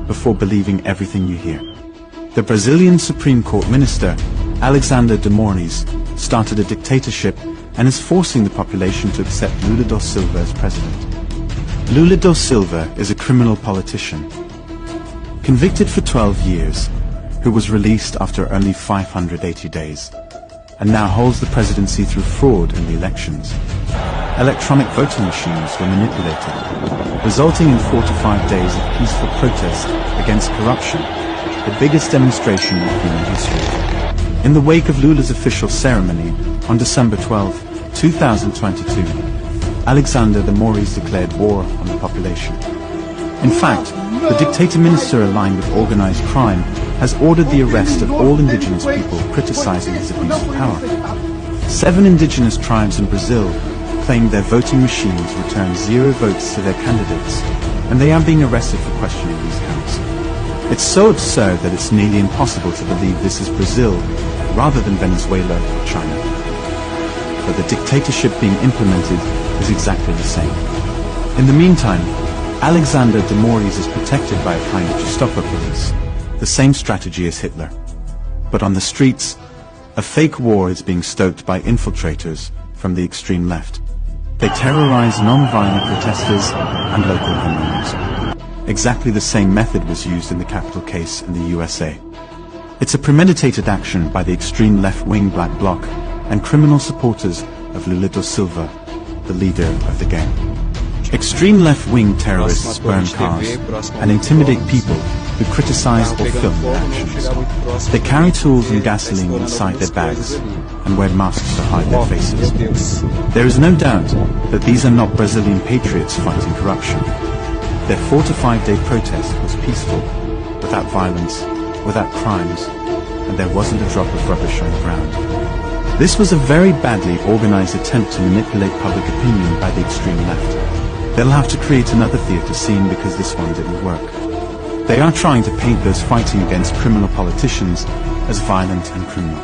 before believing everything you hear. The Brazilian Supreme Court minister, Alexander de Moraes, started a dictatorship and is forcing the population to accept Lula da Silva as president. Lula da Silva is a criminal politician, convicted for 12 years, who was released after only 580 days, and now holds the presidency through fraud in the elections. Electronic voting machines were manipulated, resulting in 45 days of peaceful protest against corruption, the biggest demonstration in human history. In the wake of Lula's official ceremony on December 12, 2022, Alexander de Moraes declared war on the population. In fact, the dictator minister aligned with organized crime has ordered the arrest of all indigenous people criticizing his abuse of power. 7 indigenous tribes in Brazil claimed their voting machines returned 0 votes to their candidates, and they are being arrested for questioning these counts. It's so absurd that it's nearly impossible to believe this is Brazil rather than Venezuela or China. But the dictatorship being implemented is exactly the same. In the meantime, Alexander de Moraes is protected by a kind of Gestapo police, the same strategy as Hitler. But on the streets, a fake war is being stoked by infiltrators from the extreme left. They terrorize non-violent protesters and local homeowners. Exactly the same method was used in the Capitol case in the USA. It's a premeditated action by the extreme left-wing Black Bloc and criminal supporters of Lula da Silva, the leader of the gang. Extreme left-wing terrorists burn cars and intimidate people who criticize or film their actions. They carry tools and gasoline inside their bags and wear masks to hide their faces. There is no doubt that these are not Brazilian patriots fighting corruption. Their 4 to 5 day protest was peaceful, without violence, without crimes, and there wasn't a drop of rubbish on the ground. This was a very badly organized attempt to manipulate public opinion by the extreme left. They'll have to create another theater scene because this one didn't work. They are trying to paint those fighting against criminal politicians as violent and criminal.